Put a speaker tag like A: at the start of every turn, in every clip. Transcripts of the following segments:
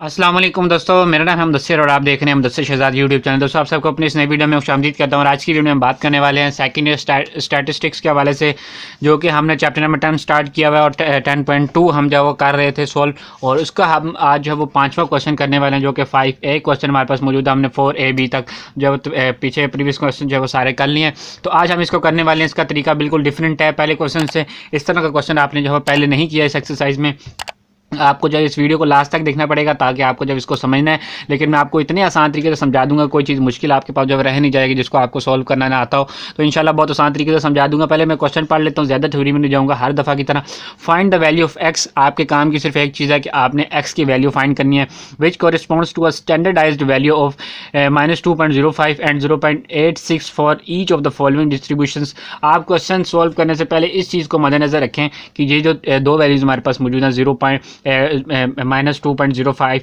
A: अस्सलाम वालेकुम दोस्तों, मेरा नाम है मुदस्सिर और आप देख रहे हैं मुदस्सिर शहजाद यूट्यूब चैनल। दोस्तों आप सबको अपनी इस नई वीडियो में खुशामदीद करता हूँ और आज की वीडियो में हम बात करने वाले हैं सेकंड ईयर स्टैटिस्टिक्स के हवाले से, जो कि हमने चैप्टर नंबर 10 स्टार्ट किया हुआ है और 10.2 हम जो वो कर रहे थे सोल्व, और उसका हम आज जो है वो 5वां क्वेश्चन करने वाले हैं, जो कि 5A क्वेश्चन हमारे पास मौजूद है। हमने 4AB तक जो पीछे प्रीवियस क्वेश्चन जो है वो सारे कर लिए हैं, तो आज हम इसको करने वाले हैं। इसका तरीका बिल्कुल डिफरेंट है पहले क्वेश्चन से। इस तरह का क्वेश्चन आपने जो है पहले नहीं किया इस एक्सरसाइज में। आपको जब इस वीडियो को लास्ट तक देखना पड़ेगा ताकि आपको जब इसको समझना है, लेकिन मैं आपको इतने आसान तरीके से समझा दूंगा, कोई चीज़ मुश्किल आपके पास जब रह नहीं जाएगी जिसको आपको सॉल्व करना ना आता हो, तो इंशाल्लाह बहुत आसान तरीके से समझा दूंगा। पहले मैं क्वेश्चन पढ़ लेता हूँ, ज़्यादा थ्योरी में नहीं जाऊँगा हर दफ़ा की तरह। Find the value of x. आपके काम की सिर्फ एक चीज़ है कि आपने एक्स की वैल्यू फाइंड करनी है, which corresponds to a standardized value of -2.05 and 0.86 for each of the following distributions. आप क्वेश्चन सॉल्व करने से पहले इस चीज़ को मद्देनजर रखें कि ये जो दो वैल्यूज़ हमारे पास मौजूद हैं, -2.05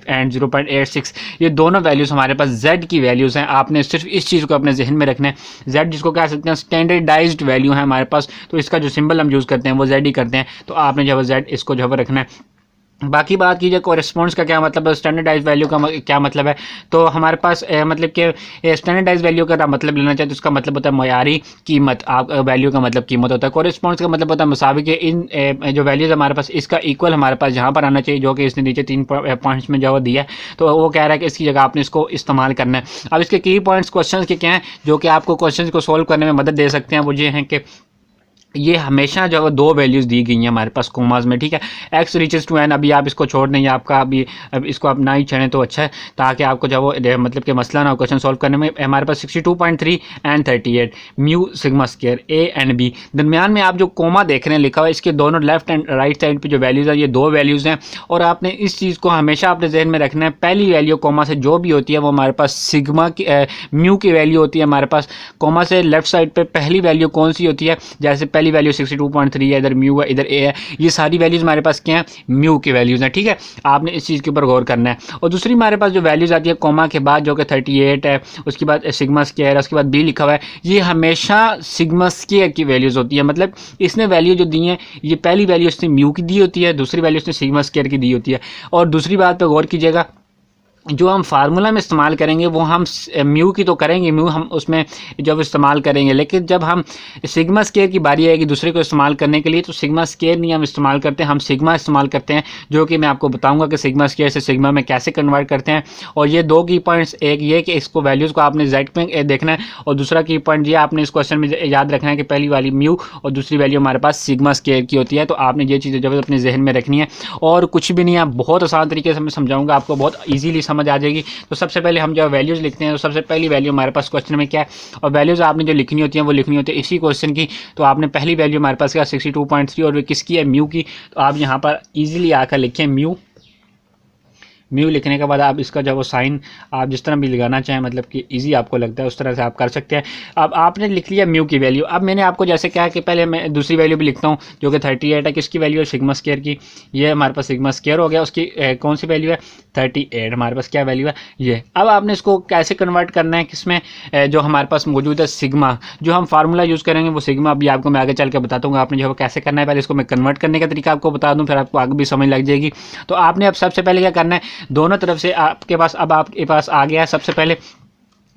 A: एंड 0.86, ये दोनों वैल्यूज़ हमारे पास z की वैल्यूज़ हैं। आपने सिर्फ इस चीज़ को अपने जहन में रखना है। z जिसको कह सकते हैं स्टैंडर्डाइज्ड वैल्यू है हमारे पास, तो इसका जो सिंबल हम यूज़ करते हैं वो z ही करते हैं, तो आपने जो है z इसको जो है रखना है। बाकी बात कीजिए कॉरेस्पॉन्ड्स का क्या मतलब है, स्टैंडर्डाइज वैल्यू का क्या मतलब है, तो हमारे पास मतलब कि स्टैंडर्डाइज वैल्यू का मतलब लेना चाहिए तो उसका मतलब होता है मयारी कीमत। आप वैल्यू का मतलब कीमत होता है। कॉरेस्पॉन्ड्स का मतलब होता है मुसाविक। इन जो वैल्यूज़ हमारे पास इसका इक्वल हमारे पास यहाँ पर आना चाहिए, जो कि इसने नीचे 3 पॉइंट्स में जो दिया है, तो वो कह रहा है कि इसकी जगह आपने इसको इस्तेमाल करना है। अब इसके की पॉइंट्स क्वेश्चन के क्या हैं जो कि आपको क्वेश्चन को सोल्व करने में मदद दे सकते हैं, वो ये हैं कि ये हमेशा जो है दो वैल्यूज़ दी गई हैं हमारे पास कोमास में, ठीक है। x रीचेस टू n, अभी आप इसको छोड़ दें या आपका अभी अब इसको आप ना ही छेड़ें तो अच्छा है, ताकि आपको जो वो मतलब कि मसला ना क्वेश्चन सॉल्व करने में। हमारे पास 62.3 and 38 mu sigma square a and b। दरमियान में आप जो कोमा देख रहे हैं लिखा हुआ है, इसके दोनों लेफ्ट एंड राइट साइड पर जो वैल्यूज़ हैं ये दो वैल्यूज़ हैं, और आपने इस चीज़ को हमेशा अपने जहन में रखना है। पहली वैल्यू कोमा से जो भी होती है वो हमारे पास सिग्मा की म्यू की वैल्यू होती है हमारे पास। कोमा से लेफ्ट साइड पर पहली वैल्यू कौन सी होती है, जैसे पहली वैल्यू 62.3 है, इधर म्यू है, इधर ए है, ये सारी वैल्यूज़ हमारे पास क्या है, म्यू की वैल्यूज़ हैं, ठीक है। आपने इस चीज़ के ऊपर गौर करना है। और दूसरी हमारे पास जो वैल्यूज़ आती है कोमा के बाद, जो कि 38 है, उसके बाद सिग्मा स्क्वायर है, उसके बाद बी लिखा हुआ है, ये हमेशा सिग्मा स्क्वायर की वैल्यूज़ होती है। मतलब इसने वैल्यू जो दी है, ये पहली वैल्यू इसने म्यू की दी होती है, दूसरी वैल्यू इसने सिग्मा स्क्वायर की दी होती है। और दूसरी बात पर गौर कीजिएगा, जो हम फार्मूला में इस्तेमाल करेंगे वो हम म्यू की तो करेंगे, म्यू हम उसमें जब इस्तेमाल करेंगे, लेकिन जब हम सिग्मा स्क्वायर की बारी आएगी दूसरे को इस्तेमाल करने के लिए, तो सिग्मा स्क्वायर नहीं हम इस्तेमाल करते हैं, हम सिग्मा इस्तेमाल करते हैं, जो कि मैं आपको बताऊंगा कि सिग्मा स्क्वायर से सिग्मा में कैसे कन्वर्ट करते हैं। और ये दो की पॉइंट्स, एक ये कि इसको वैल्यूज़ को आपने जेड में देखना है, और दूसरा की पॉइंट ये आपने इस क्वेश्चन में याद रखना है कि पहली वाली म्यू और दूसरी वैल्यू हमारे पास सिग्मा स्क्वायर की होती है। तो आपने ये चीज़ें जो है अपने जहन में रखनी है, और कुछ भी नहीं है, बहुत आसान तरीके से मैं समझाऊँगा, आपको बहुत ईजीली समझ आ जाएगी। तो सबसे पहले हम जो वैल्यूज़ लिखते हैं, तो सबसे पहली वैल्यू हमारे पास क्वेश्चन में क्या है, और वैल्यूज़ आपने जो लिखनी होती हैं वो लिखनी होती है इसी क्वेश्चन की। तो आपने पहली वैल्यू हमारे पास क्या 62.3, और वे किसकी है, म्यू की। तो आप यहाँ पर इजीली आकर लिखें म्यू। म्यू लिखने के बाद आप इसका जो वो साइन आप जिस तरह भी लगाना चाहें, मतलब कि इजी आपको लगता है उस तरह से आप कर सकते हैं। अब आपने लिख लिया म्यू की वैल्यू। अब मैंने आपको जैसे कहा कि पहले मैं दूसरी वैल्यू भी लिखता हूँ, जो कि 38 है, किसकी वैल्यू है, सिग्मा स्क्वायर की। ये हमारे पास सिग्मा स्क्वायर हो गया, उसकी कौन सी वैल्यू है, 38 हमारे पास क्या वैल्यू है ये। अब आपने इसको कैसे कन्वर्ट करना है, किसमें जो हमारे पास मौजूद है सिग्मा, जो हम फार्मूला यूज़ करेंगे वो सिग्मा अभी आपको मैं आगे चल के बताता हूँ आपने जो है कैसे करना है। पहले इसको मैं कन्वर्ट करने का तरीका आपको बता दूँ, फिर आपको आगे भी समझ लग जाएगी। तो आपने अब सबसे पहले क्या करना है, दोनों तरफ से आपके पास, अब आपके पास आ गया सबसे पहले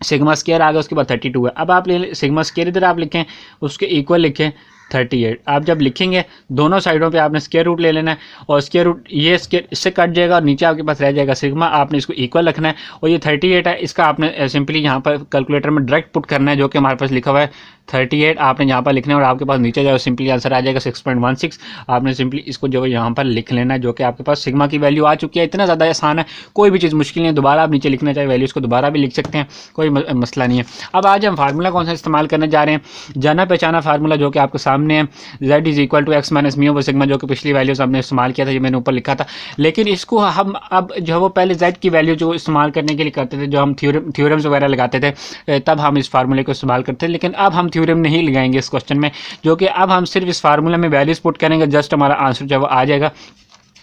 A: सिग्मा स्क्वायर आ गया, उसके बाद 32 है। अब आप ले सिग्मा स्क्वायर इधर आप लिखें, उसके इक्वल लिखें 38। आप जब लिखेंगे दोनों साइडों पे आपने स्क्वायर रूट ले लेना है, और स्क्वायर रूट ये स्क्वायर इससे कट जाएगा और नीचे आपके पास रह जाएगा सिग्मा। आपने इसको इक्वल रखना है, और ये 38 है, इसका आपने सिंपली यहाँ पर कैलकुलेटर में डायरेक्ट पुट करना है, जो कि हमारे पास लिखा हुआ है 38 आपने यहाँ पर लिखना है, और आपके पास नीचे जो सिंपली आंसर आ जाएगा 6.16। आपने सिंपली इसको जो है यहाँ पर लिख लेना है, जो कि आपके पास सिग्मा की वैल्यू आ चुकी है। इतना ज़्यादा आसान है, कोई भी चीज़ मुश्किल नहीं है। दोबारा आप नीचे लिखना चाहे वैल्यूज़ को दोबारा भी लिख सकते हैं, कोई मसला नहीं है। अब आज हम फार्मूला कौन सा इस्तेमाल करने जा रहे हैं, जाना पहचाना फार्मूला, जो कि आपके सामने है, z is equal to x minus mu sigma, जो कि पिछली वैल्यूज़ हमने इस्तेमाल किया था, ये मैंने ऊपर लिखा था। लेकिन इसको हम अब जो है वो पहले z की वैल्यू जो इस्तेमाल करने के लिए करते थे, जो हम थ्योरम्स वगैरह लगाते थे, तब हम इस फार्मूले को इस्तेमाल करते थे। लेकिन अब हम थ्योरम नहीं लगाएंगे इस क्वेश्चन में, जो कि अब हम सिर्फ इस फार्मूला में वैल्यूज पुट करेंगे, जस्ट हमारा आंसर जो वो आ जाएगा।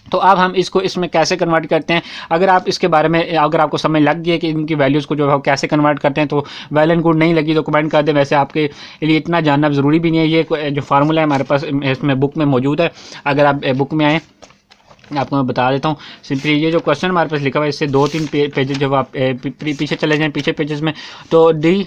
A: तो अब हम इसको इसमें कैसे कन्वर्ट करते हैं, अगर आप इसके बारे में अगर आपको समझ लग गई है कि इनकी वैल्यूज़ को जो है कैसे कन्वर्ट करते हैं, तो वेल एंड गुड, नहीं लगी तो कमेंट कर दें। वैसे आपके लिए इतना जानना ज़रूरी भी नहीं है। ये जो फार्मूला है हमारे पास इसमें बुक में मौजूद है, अगर आप बुक में आएँ आपको मैं बता देता हूँ सिंपली। ये जो क्वेश्चन हमारे पास लिखा हुआ है इससे 2-3 पेजेस जब आप पीछे चले जाएं पीछे पेजेस में, तो डी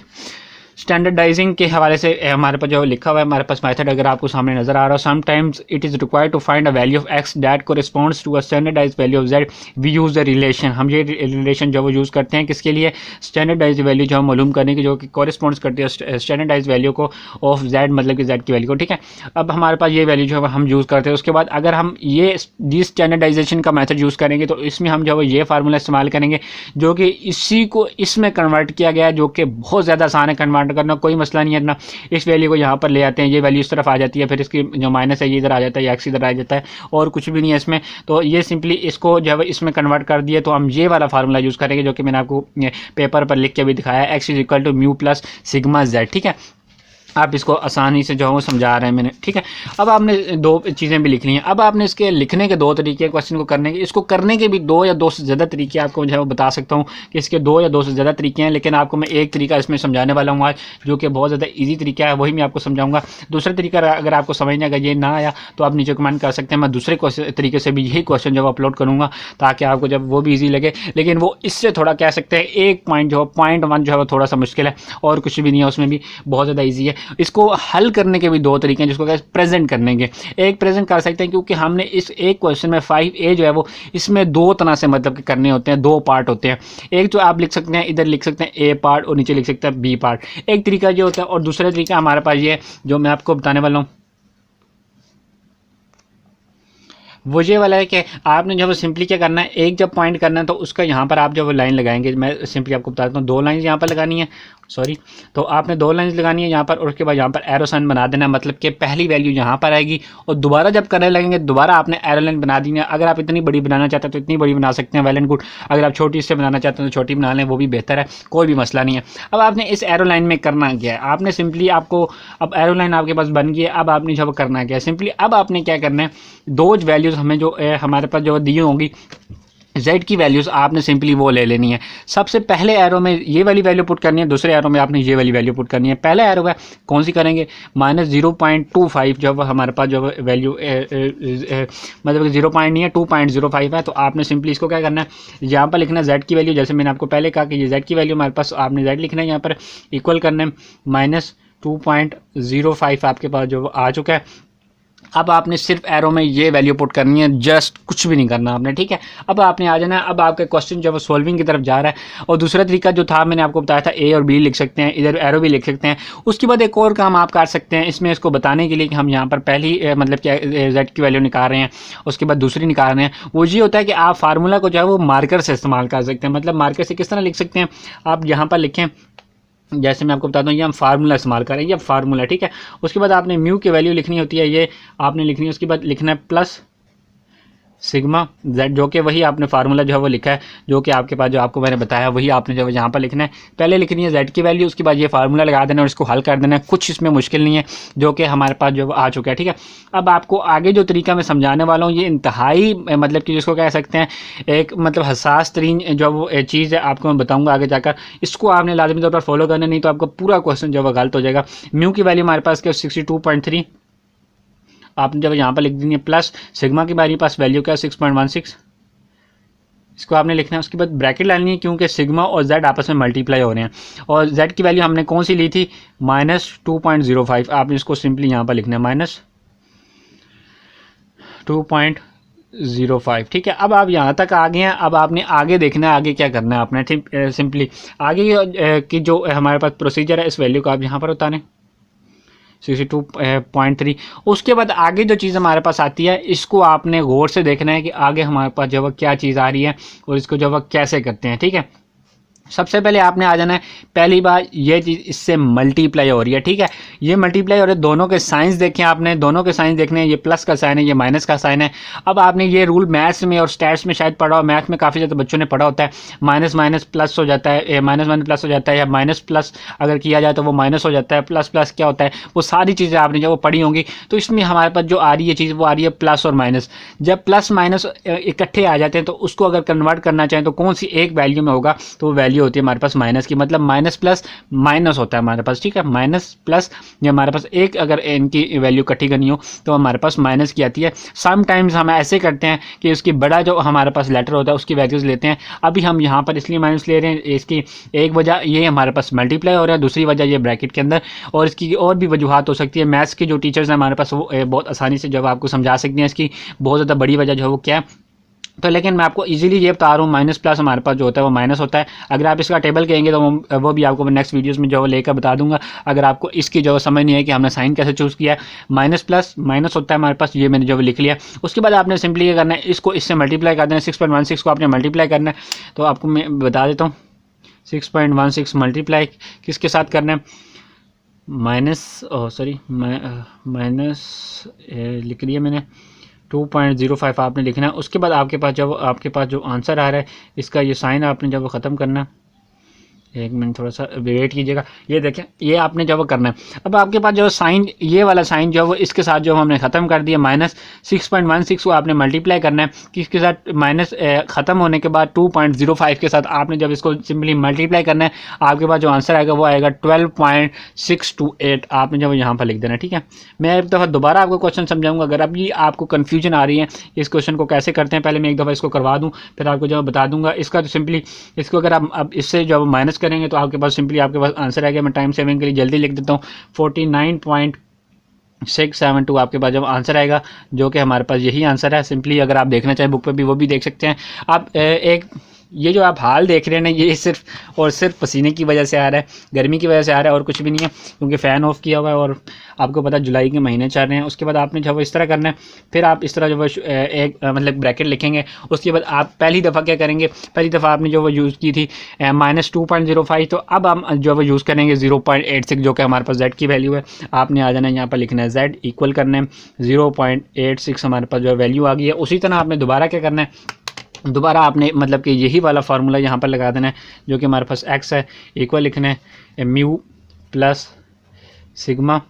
A: स्टैंडर्डाइजिंग के हवाले से हमारे पास जो लिखा हुआ है हमारे पास मेथड अगर आपको सामने नजर आ रहा हो, sometimes it is required to find a value of X that corresponds to a standardize value of Z, we use the relation. हम ये रिलेशन जो वो यूज़ करते हैं किसके लिए, स्टैंडर्डाइज वैल्यू जो हम मालूम करने की, जो कि कोरिस्पॉन्ड्स करती है स्टैंडर्डाइज वैल्यू को ऑफ जेड, मतलब कि जेड की वैल्यू को, ठीक है। अब हमारे पास ये वैल्यू जो है हम यूज़ करते हैं। उसके बाद अगर हम ये स्टैंडर्डाइजेशन का मेथड यूज़ करेंगे तो इसमें हम जो है ये फार्मूला इस्तेमाल करेंगे जो कि इसी को इसमें कन्वर्ट किया गया है, जो कि बहुत ज़्यादा आसान है कन्वर्ट करना, कोई मसला नहीं है इतना। इस वैल्यू को यहाँ पर ले आते हैं, ये वैल्यू इस तरफ आ जाती है, फिर इसकी जो माइनस है ये इधर आ जाता है, या एक्स इधर आ जाता है, और कुछ भी नहीं है इसमें। तो ये सिंपली इसको जब इसमें कन्वर्ट कर दिए तो हम ये वाला फार्मूला यूज़ करेंगे जो कि मैंने आपको पेपर पर लिख के भी दिखाया है, x is equal to mu plus sigma z, ठीक है। आप इसको आसानी से जो है वो समझा रहे हैं मैंने, ठीक है। अब आपने दो चीज़ें भी लिख ली हैं। अब आपने इसके लिखने के दो तरीके, क्वेश्चन को करने के, इसको करने के भी 2 या 2 से ज़्यादा तरीके आपको जो है वो बता सकता हूँ कि इसके 2 या 2 से ज़्यादा तरीके हैं, लेकिन आपको मैं एक तरीका इसमें समझाने वाला हूँ आज, जो कि बहुत ज़्यादा ईजी तरीका है, वही मैं आपको समझाऊंगा। दूसरा तरीका अगर आपको समझने अगर ये ना आया तो आप नीचे कमेंट कर सकते हैं, मैं दूसरे तरीके से भी यही क्वेश्चन जो अपलोड करूँगा ताकि आपको जब वो भी ईजी लगे। लेकिन वो इससे थोड़ा कह सकते हैं एक पॉइंट जो है पॉइंट 1 जो है वो थोड़ा सा मुश्किल है, और कुछ भी नहीं है उसमें भी, बहुत ज़्यादा ईजी है। इसको हल करने के भी 2 तरीके हैं, जिसको कहते हैं प्रेजेंट करने के। एक प्रेजेंट कर सकते हैं क्योंकि हमने इस एक क्वेश्चन में 5a जो है वो इसमें 2 तरह से मतलब कि करने होते हैं, 2 पार्ट होते हैं। एक तो आप लिख सकते हैं, इधर लिख सकते हैं a पार्ट और नीचे लिख सकते हैं b पार्ट, एक तरीका ये होता है। और दूसरा तरीका हमारे पास ये जो मैं आपको बताने वाला हूँ वो ये वाला है कि आपने जब सिंपली क्या करना है, एक जब पॉइंट करना है तो उसका यहाँ पर आप जब लाइन लगाएंगे, मैं सिंपली आपको बताता हूँ 2 लाइन यहाँ पर लगानी है, सॉरी। तो आपने 2 लाइन्स लगानी है यहाँ पर, और उसके बाद यहाँ पर एरो साइन बना देना, मतलब कि पहली वैल्यू यहाँ पर आएगी, और दोबारा जब करने लगेंगे दोबारा आपने एरो लाइन बना दी है। अगर आप इतनी बड़ी बनाना चाहते हैं तो इतनी बड़ी बना सकते हैं, वेल एंड गुड। अगर आप छोटी से बनाना चाहते हैं तो छोटी बना लें, वो भी बेहतर है, कोई भी मसला नहीं है। अब आपने इस एरो लाइन में करना क्या है, आपने सिंपली आपको अब एरो लाइन आपके पास बन गई है। अब आपने जब करना क्या है, सिंपली अब आपने क्या करना है, 2 वैल्यूज़ हमें जो हमारे पास जो दी होंगी z की वैल्यूज़ आपने सिंपली वो ले लेनी है। सबसे पहले एरो में ये वाली वैल्यू पुट करनी है, दूसरे एरो में आपने ये वाली वैल्यू पुट करनी है। पहले एरो है कौन सी करेंगे, -0.25 जो हमारे पास जो वैल्यू मतलब कि 0 पॉइंट नहीं है 2.05 है। तो आपने सिंपली इसको क्या करना है, यहाँ पर लिखना है z की वैल्यू, जैसे मैंने आपको पहले कहा कि ये z की वैल्यू हमारे पास, आपने z लिखना है यहाँ पर, इक्वल करना है -2.05 आपके पास जो आ चुका है। अब आपने सिर्फ एरो में ये वैल्यू पुट करनी है, जस्ट कुछ भी नहीं करना आपने, ठीक है। अब आपने आ जाना है, अब आपका क्वेश्चन जो है सॉल्विंग की तरफ जा रहा है। और दूसरा तरीका जो था मैंने आपको बताया था, ए और बी लिख सकते हैं, इधर एरो भी लिख सकते हैं। उसके बाद एक और काम आप कर सकते हैं इसमें, इसको बताने के लिए कि हम यहाँ पर पहली मतलब क्या जेड की वैल्यू निकाल रहे हैं, उसके बाद दूसरी निकाल रहे हैं। वो ये होता है कि आप फार्मूला को जो है वो मार्कर से इस्तेमाल कर सकते हैं। मतलब मार्कर से किस तरह लिख सकते हैं, आप यहाँ पर लिखें, जैसे मैं आपको बताता हूँ, ये हम फार्मूला इस्तेमाल करें, ये फार्मूला, ठीक है। उसके बाद आपने म्यू की वैल्यू लिखनी होती है, ये आपने लिखनी है। उसके बाद लिखना है प्लस सिग्मा जेड, जो कि वही आपने फार्मूला जो है वो लिखा है, जो कि आपके पास जो आपको मैंने बताया वही आपने जो है यहाँ पर लिखना है। पहले लिखनी है जेड की वैल्यू, उसके बाद ये फार्मूला लगा देना और इसको हल कर देना है। कुछ इसमें मुश्किल नहीं है, जो कि हमारे पास जो आ चुका है, ठीक है। अब आपको आगे जो तरीका मैं समझाने वाला हूँ ये इंतहाई मतलब कि जिसको कह सकते हैं एक मतलब हसास तरीन जो वो चीज़ है, आपको मैं बताऊँगा आगे जाकर। इसको आपने लाजमी तौर पर फॉलो करना, नहीं तो आपका पूरा क्वेश्चन जो है गलत हो जाएगा। म्यू की वैल्यू हमारे पास क्या 62.3, आपने जब यहाँ पर लिख दी है, प्लस सिग्मा की हमारे पास वैल्यू क्या 6.16, इसको आपने लिखना है। उसके बाद ब्रैकेट डालनी है क्योंकि सिग्मा और जेड आपस में मल्टीप्लाई हो रहे हैं, और जेड की वैल्यू हमने कौन सी ली थी, -2.05। आपने इसको सिंपली यहाँ पर लिखना है -2.05, ठीक है। अब आप यहाँ तक आ गए हैं, अब आपने आगे देखना है आगे क्या करना है आपने, ठीक। सिंपली आगे की जो हमारे पास प्रोसीजर है, इस वैल्यू को आप यहाँ पर उतारें 62.3। उसके बाद आगे जो चीज़ हमारे पास आती है, इसको आपने गौर से देखना है कि आगे हमारे पास जो है क्या चीज़ आ रही है और इसको जो है कैसे करते हैं, ठीक है। सबसे पहले आपने आ जाना है, पहली बार ये चीज़ इससे मल्टीप्लाई हो रही है, ठीक है। ये मल्टीप्लाई हो रही है, दोनों के साइंस देखें आपने, दोनों के साइंस देखने हैं, ये प्लस का साइन है, ये माइनस का साइन है। अब आपने ये रूल मैथ्स में और स्टैट्स में शायद पढ़ा हो, मैथ्स में काफ़ी ज़्यादा बच्चों ने पढ़ा होता है, माइनस माइनस प्लस हो जाता है, माइनस माइनस प्लस हो जाता है, या माइनस प्लस अगर किया जाए तो वो माइनस हो जाता है, प्लस प्लस क्या होता है, वो सारी चीज़ें आपने जब वो पढ़ी होंगी। तो इसमें हमारे पास जो आ रही है चीज़ वो आ रही है प्लस और माइनस। जब प्लस माइनस इकट्ठे आ जाते हैं तो उसको अगर कन्वर्ट करना चाहें तो कौन सी एक वैल्यू में होगा, तो वैल्यू ये होती है हमारे पास माइनस की, मतलब माइनस प्लस माइनस होता है हमारे पास, ठीक है। माइनस प्लस ये हमारे पास एक अगर इनकी वैल्यू इकट्ठी करनी हो तो हमारे पास माइनस की आती है। समटाइम्स हम ऐसे करते हैं कि उसकी बड़ा जो हमारे पास लेटर होता है उसकी वैल्यूज़ लेते हैं। अभी हम यहाँ पर इसलिए माइनस ले रहे हैं, इसकी एक वजह ये हमारे पास मल्टीप्लाई हो रहा है, दूसरी वजह ये ब्रैकेट के अंदर, और इसकी और भी वजूहत हो सकती है। मैथ्स के जो टीचर्स हैं हमारे पास वो बहुत आसानी से जब आपको समझा सकते हैं इसकी बहुत ज़्यादा बड़ी वजह जो है वो क्या है। तो लेकिन मैं आपको इजीली ये बता रहा हूँ, माइनस प्लस हमारे पास जो होता है वो माइनस होता है। अगर आप इसका टेबल कहेंगे तो वो भी आपको नेक्स्ट वीडियोस में जो लेकर बता दूंगा। अगर आपको इसकी जो समझ नहीं है कि हमने साइन कैसे चूज़ किया है, माइनस प्लस माइनस होता है हमारे पास, ये मैंने जो लिख लिया। उसके बाद आपने सिंपली ये करना है, इसको इससे मल्टीप्लाई कर देना है, 6.16 को आपने मल्टीप्लाई करना है। तो आपको मैं बता देता हूँ 6.16 मल्टीप्लाई किसके साथ करना है, माइनस माइनस लिख लिया मैंने 2.05 आपने लिखना है। उसके बाद आपके पास जो आंसर आ रहा है इसका ये साइन आपने जब ख़त्म करना है, एक मिनट थोड़ा सा वेट कीजिएगा। ये देखें, ये आपने जब करना है। अब आपके पास जो साइन, ये वाला साइन जो है वो इसके साथ जो हमने ख़त्म कर दिया, माइनस 6.16 को आपने मल्टीप्लाई करना है किसके साथ, माइनस ख़त्म होने के बाद 2.05 के साथ आपने जब इसको सिंपली मल्टीप्लाई करना है, आपके पास जो आंसर आएगा वो आएगा 12.628। आपने जब यहाँ पर लिख देना, ठीक है। मैं एक दफ़ा दोबारा आपको क्वेश्चन समझाऊंगा। अगर अभी आपको कन्फ्यूजन आ रही है इस क्वेश्चन को कैसे करते हैं, पहले मैं एक दफ़ा इसको करवा दूँ, फिर आपको जब बता दूंगा इसका। तो सिंपली इसको अगर आप अब इससे जब माइनस करेंगे तो आपके पास सिंपली आपके पास आंसर आएगा। मैं टाइम सेविंग के लिए जल्दी लिख देता हूँ, 49.672 आपके पास जब आंसर आएगा, जो कि हमारे पास यही आंसर है। सिंपली अगर आप देखना चाहें बुक पे भी वो भी देख सकते हैं आप। ये जो आप हाल देख रहे हैं ना, ये सिर्फ और सिर्फ पसीने की वजह से आ रहा है, गर्मी की वजह से आ रहा है, और कुछ भी नहीं है, क्योंकि फ़ैन ऑफ किया हुआ है और आपको पता जुलाई के महीने चल रहे हैं। उसके बाद आपने जब इस तरह करना है, फिर आप इस तरह जो एक मतलब ब्रैकेट लिखेंगे। उसके बाद आप पहली दफ़ा क्या करेंगे, पहली दफ़ा आपने जो वो यूज़ की थी -2.05, तो अब हम जो वो यूज़ करेंगे 0.86, जो कि हमारे पास z की वैल्यू है। आपने आ जाना है यहाँ पर लिखना है z इक्वल करना है 0.86, हमारे पास जो वैल्यू आ गई है। उसी तरह आपने दोबारा क्या करना है, दोबारा आपने मतलब कि यही वाला फार्मूला यहाँ पर लगा देना है, जो कि हमारे पास x है, इक्वल लिखना है म्यू प्लस सिग्मा,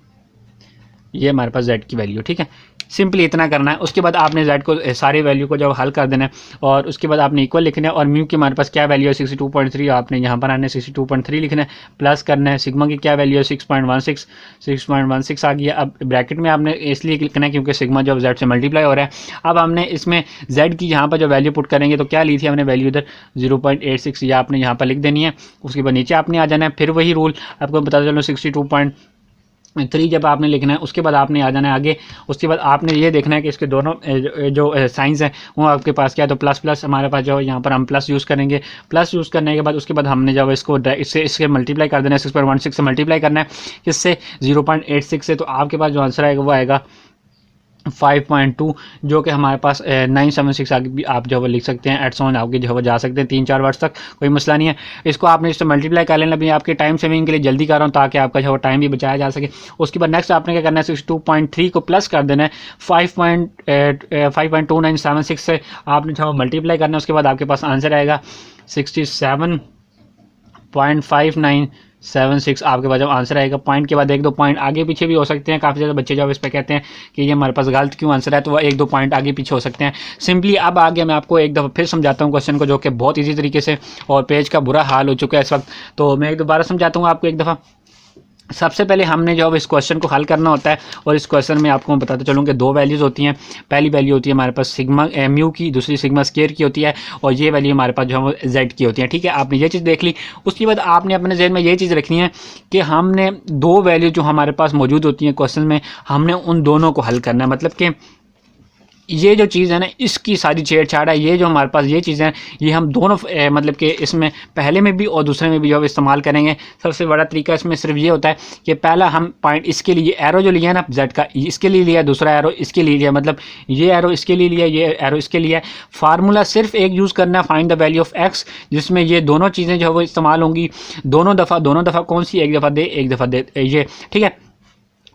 A: ये हमारे पास z की वैल्यू, ठीक है। सिंपली इतना करना है। उसके बाद आपने z को सारी वैल्यू को जब हल कर देना है, और उसके बाद आपने इक्वल लिखना है, और म्यू की हमारे पास क्या वैल्यू है 62.3, आपने यहाँ पर आने 62.3 लिखना है, प्लस करना है। सिग्मा की क्या वैल्यू है 6.16 आ गया। अब ब्रैकेट में आपने इसलिए लिखना है क्योंकि सिग्मा जो z से मल्टीप्लाई हो रहा है। अब हमने इसमें z की यहाँ पर जो वैल्यू पुट करेंगे, तो क्या ली थी हमने वैल्यू इधर 0.86, ये आपने यहाँ पर लिख देनी है। उसके बाद नीचे आपने आ जाना है, फिर वही रूल आपको बता चलो 62.3 जब आपने लिखना है। उसके बाद आपने आ जाना है आगे। उसके बाद आपने ये देखना है कि इसके दोनों जो साइंस हैं वो आपके पास क्या है, तो प्लस प्लस हमारे पास जो यहाँ पर हम प्लस यूज़ करेंगे। प्लस यूज़ करने के बाद उसके बाद हमने जब इसको इससे मल्टीप्लाई कर देना है, 6.16 से मल्टीप्लाई करना है किससे, 0.86 से। तो आपके पास जो आंसर आएगा वो आएगा 5.2, जो कि हमारे पास 976 आगे भी आप जो लिख सकते हैं, एट्स ऑन आगे जो जा सकते हैं 3-4 वर्ड्स तक, कोई मसला नहीं है। इसको आपने इससे मल्टीप्लाई कर लेना। अभी आपके टाइम सेविंग के लिए जल्दी कर रहा हूँ ताकि आपका जो टाइम भी बचाया जा सके। उसके बाद नेक्स्ट आपने क्या करना है, 62.3 को प्लस कर देना है 5.2976 से, आपने जो मल्टीप्लाई करना है। उसके बाद आपके पास आंसर आएगा 67.5976 आपके पास जब आंसर आएगा। पॉइंट के बाद 1-2 पॉइंट आगे पीछे भी हो सकते हैं। काफ़ी ज़्यादा बच्चे जब इस पर कहते हैं कि ये हमारे पास गलत क्यों आंसर है, तो वह 1-2 पॉइंट आगे पीछे हो सकते हैं। सिंपली अब आगे मैं आपको एक दफ़ा फिर समझाता हूँ क्वेश्चन को, जो कि बहुत ईजी तरीके से, और पेज का बुरा हाल हो चुका है इस वक्त, तो मैं एक दोबारा समझाता हूँ आपको एक दफ़ा। सबसे पहले हमने जो इस क्वेश्चन को हल करना होता है, और इस क्वेश्चन में आपको मैं बताता चलूँ कि 2 वैल्यूज़ होती हैं। पहली वैल्यू होती है हमारे पास सिग्मा म्यू की, दूसरी सिग्मा स्क्वायर की होती है, और ये वैल्यू हमारे पास जो है जेड की होती है, ठीक है। आपने ये चीज़ देख ली। उसके बाद आपने अपने जहन में ये चीज़ रखनी है कि हमने 2 वैल्यू जो हमारे पास मौजूद होती हैं क्वेश्चन में, हमने उन दोनों को हल करना है। मतलब कि ये जो चीज़ है ना, इसकी सारी छेड़छाड़ है, ये जो हमारे पास ये चीज़ें हैं, ये हम दोनों मतलब कि इसमें पहले में भी और दूसरे में भी जो इस्तेमाल करेंगे। सबसे बड़ा तरीका इसमें सिर्फ ये होता है कि पहला हम पॉइंट इसके लिए एरो जो लिया है ना जेड का, इसके लिए लिया, दूसरा एरो इसके लिए लिया, मतलब ये एरो इसके लिए लिया, ये एरो इसके लिए। फार्मूला सिर्फ एक यूज़ करना है, find the value of x, जिसमें ये दोनों चीज़ें जो है वो इस्तेमाल होंगी दोनों दफ़ा। कौन सी, एक दफ़ा दे, एक दफ़ा दे, ये, ठीक है।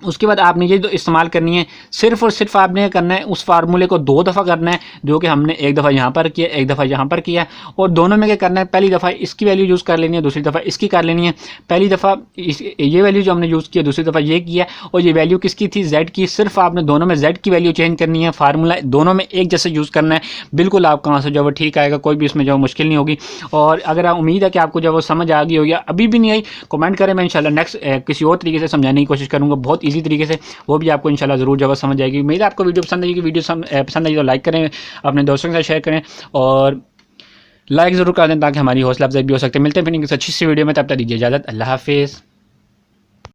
A: उसके बाद आपने ये जो इस्तेमाल करनी है, सिर्फ और सिर्फ आपने करना है उस फार्मूले को 2 दफ़ा करना है, जो कि हमने एक दफ़ा यहाँ पर किया, एक दफ़ा यहाँ पर किया, और दोनों में क्या करना है, पहली दफ़ा इसकी वैल्यू यूज़ कर लेनी है, दूसरी दफ़ा इसकी कर लेनी है। पहली दफ़ा ये वैल्यू जो हमने यूज़ किया, दूसरी दफ़ा ये किया, और ये वैल्यू किसकी थी, जेड की। सिर्फ आपने दोनों में जेड की वैल्यू चेंज करनी है, फार्मूला दोनों में एक जैसे यूज़ करना है, बिल्कुल आपका आंसर जो है वो ठीक आएगा, कोई भी इसमें जो मुश्किल नहीं होगी। और अगर आप उम्मीद है कि आपको जो वो समझ आ गई हो, या अभी भी नहीं आई, कमेंट करें, मैं इंशाल्लाह नेक्स्ट किसी और तरीके से समझाने की कोशिश करूँगा, बहुत ईजी तरीके से, वो भी आपको इंशाल्लाह ज़रूर जब समझ आएगी। उम्मीद है आपको वीडियो पसंद आएगी। वीडियो पसंद आई तो लाइक करें, अपने दोस्तों के साथ शेयर करें, और लाइक ज़रूर कर दें ताकि हमारी हौसला अफजाई भी हो सकती है। मिलते हैं फिर किसी अच्छी सी वीडियो में, तब तक दीजिए इजाज़त। अल्लाह हाफिज़।